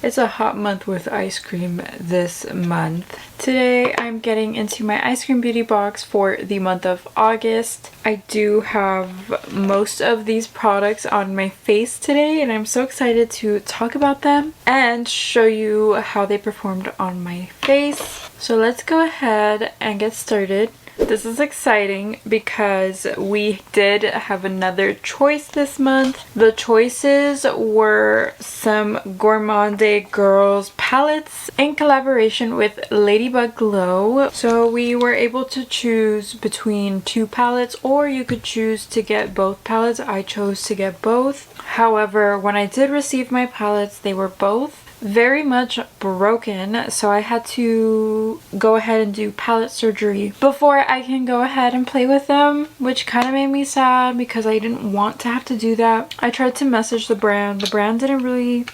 It's a hot month with ice cream this month. Today I'm getting into my ice cream beauty box for the month of August. I do have most of these products on my face today and I'm so excited to talk about them and show you how they performed on my face. So let's go ahead and get started. This is exciting because we did have another choice this month. The choices were some Gourmande Girls palettes in collaboration with Ladybug Glow. So we were able to choose between two palettes, or you could choose to get both palettes. I chose to get both. However, when I did receive my palettes, they were both very much broken, so I had to go ahead and do palette surgery before I can go ahead and play with them, which kind of made me sad because I didn't want to have to do that. I tried to message the brand. The brand didn't really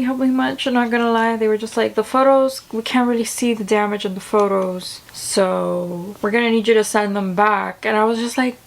help me much, I'm not gonna lie. They were just like, the photos, we can't really see the damage in the photos, so we're gonna need you to send them back. And I was just like,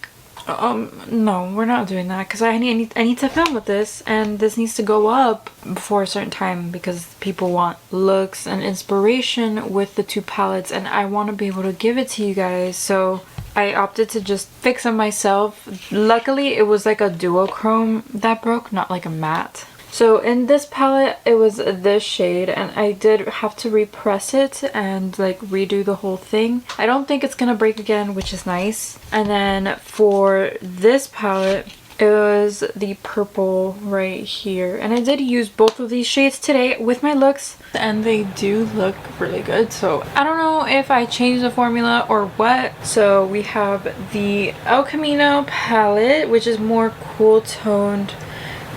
no, we're not doing that because I need to film with this, and this needs to go up before a certain time because people want looks and inspiration with the two palettes and I want to be able to give it to you guys. So I opted to just fix them myself. Luckily it was like a duochrome that broke, not like a matte. So in this palette, it was this shade, and I did have to repress it and like redo the whole thing. I don't think it's gonna break again, which is nice. And then for this palette, it was the purple right here. And I did use both of these shades today with my looks, and they do look really good. So I don't know if I changed the formula or what. So we have the Camino palette, which is more cool toned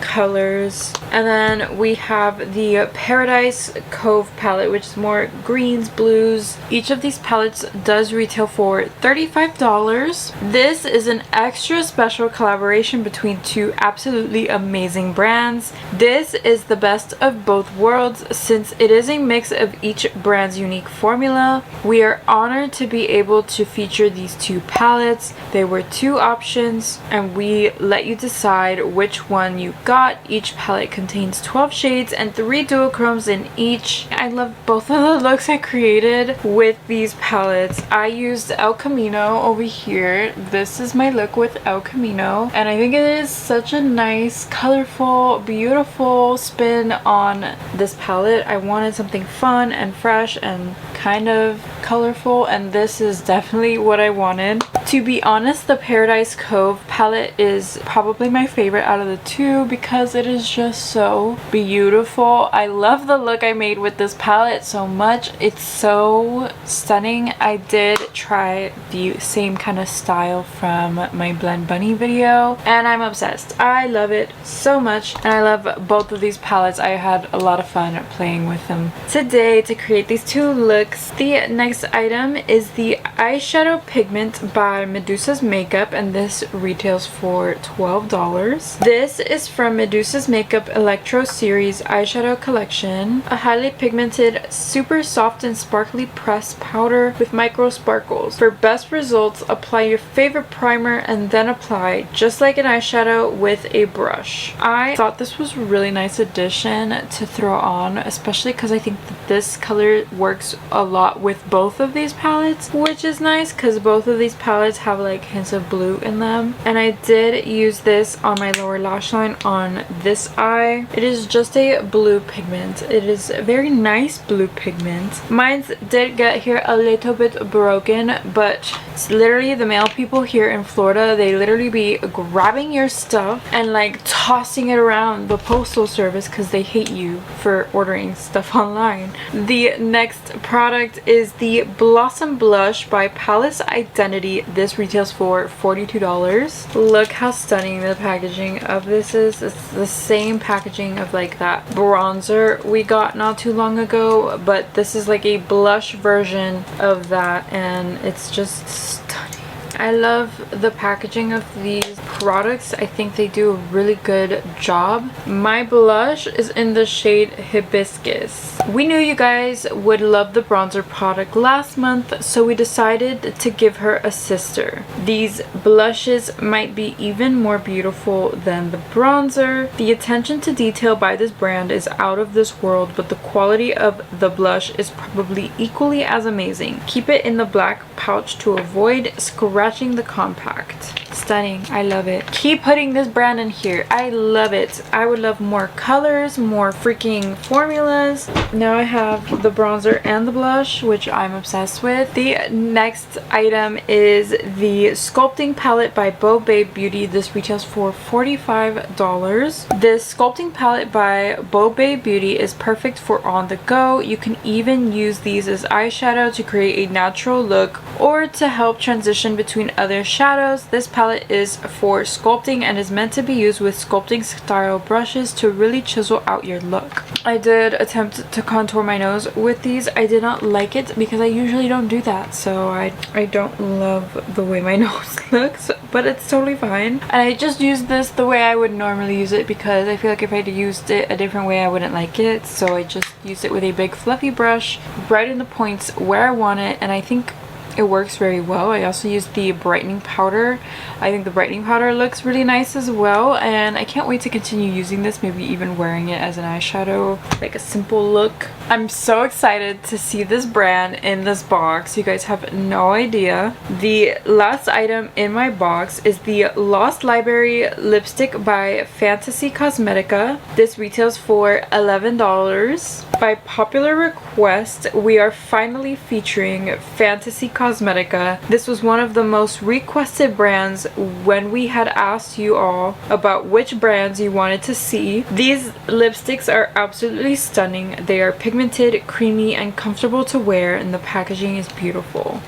colors, and then we have the Paradise Cove palette, which is more greens, blues. Each of these palettes does retail for $35. This is an extra special collaboration between two absolutely amazing brands. This is the best of both worlds since it is a mix of each brand's unique formula. We are honored to be able to feature these two palettes. There were two options and we let you decide which one you got. Each palette contains 12 shades and 3 duochromes in each. I love both of the looks I created with these palettes. I used El Camino over here. This is my look with El Camino, and I think it is such a nice, colorful, beautiful spin on this palette. I wanted something fun and fresh and kind of colorful, and this is definitely what I wanted. To be honest, the Paradise Cove palette is probably my favorite out of the two because it is just so beautiful. I love the look I made with this palette so much. It's so stunning. I did try the same kind of style from my Blend Bunny video and I'm obsessed. I love it so much, and I love both of these palettes. I had a lot of fun playing with them today to create these two looks. The next item is the eyeshadow Pigment by Medusa's Makeup, and this retails for $12. This is from Medusa's Makeup Electro Series eyeshadow collection, a highly pigmented, super soft and sparkly pressed powder with micro sparkles. For best results, apply your favorite primer and then apply just like an eyeshadow with a brush. I thought this was a really nice addition to throw on, especially because I think that this color works a lot with both of these palettes, which is nice because both of these palettes have like hints of blue in them. And I did use this on my lower lash line on this eye. It is just a blue pigment. It is a very nice blue pigment. Mine did get here a little bit broken, but it's literally the male people here in Florida, they literally be grabbing your stuff and like tossing it around the postal service because they hate you for ordering stuff online. The next product is the Blossom Blush by Palace Identity. This retails for $42. Look how stunning the packaging of this is. It's the same packaging of like that bronzer we got not too long ago, but this is like a blush version of that and it's just stunning. I love the packaging of these products, I think they do a really good job. My blush is in the shade Hibiscus. We knew you guys would love the bronzer product last month, so we decided to give her a sister. These blushes might be even more beautiful than the bronzer. The attention to detail by this brand is out of this world, but the quality of the blush is probably equally as amazing. Keep it in the black pouch to avoid scratching the compact. Stunning. I love it. Keep putting this brand in here. I love it. I would love more colors, more freaking formulas. Now I have the bronzer and the blush, which I'm obsessed with. The next item is the sculpting palette by Beau Beauty. This retails for $45. This sculpting palette by Beau Beauty is perfect for on the go. You can even use these as eyeshadow to create a natural look or to help transition between other shadows. This palette is for sculpting and is meant to be used with sculpting style brushes to really chisel out your look. I did attempt to contour my nose with these. I did not like it because I usually don't do that, so I don't love the way my nose looks, but it's totally fine. And I just used this the way I would normally use it because I feel like if I had used it a different way I wouldn't like it, so I just used it with a big fluffy brush right in the points where I want it, and I think it works very well. I also used the brightening powder. I think the brightening powder looks really nice as well, and I can't wait to continue using this, maybe even wearing it as an eyeshadow, like a simple look. I'm so excited to see this brand in this box. You guys have no idea. The last item in my box is the Lost Library lipstick by Fantasy Cosmetica. This retails for $11. By popular request, we are finally featuring Fantasy Cosmetica. This was one of the most requested brands when we had asked you all about which brands you wanted to see. These lipsticks are absolutely stunning. They are pigmented, creamy, and comfortable to wear, and the packaging is beautiful.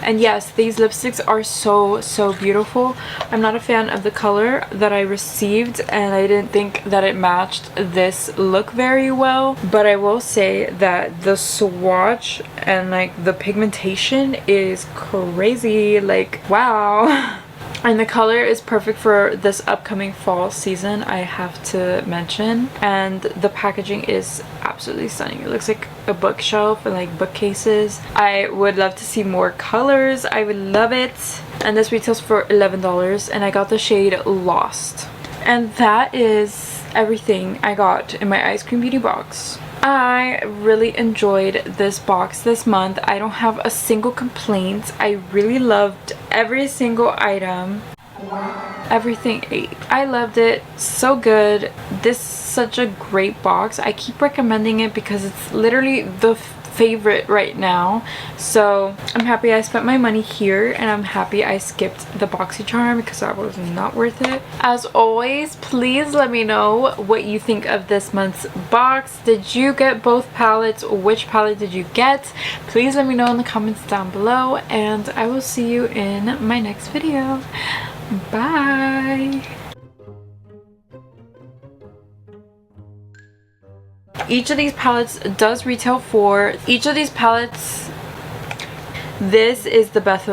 And yes, these lipsticks are so beautiful. I'm not a fan of the color that I received, and I didn't think that it matched this look very well, but I will say that the swatch and like the pigmentation is crazy. Like, wow. And the color is perfect for this upcoming fall season, I have to mention. And the packaging is absolutely stunning. It looks like a bookshelf and like bookcases. I would love to see more colors. I would love it. And this retails for $11, and I got the shade Lost. And that is everything I got in my ice cream beauty box. I really enjoyed this box this month. I don't have a single complaint. I really loved every single item. Everything ate. I loved it. So good. This is such a great box. I keep recommending it because it's literally the favorite right now. So I'm happy I spent my money here, and I'm happy I skipped the Boxycharm because that was not worth it. As always, please let me know what you think of this month's box. Did you get both palettes? Which palette did you get? Please let me know in the comments down below, and I will see you in my next video. Bye. Each of these palettes does retail for this is the best.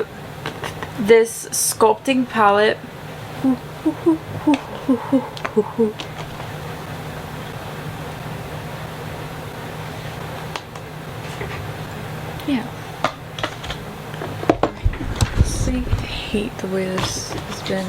This sculpting palette, yeah. I hate the way this has been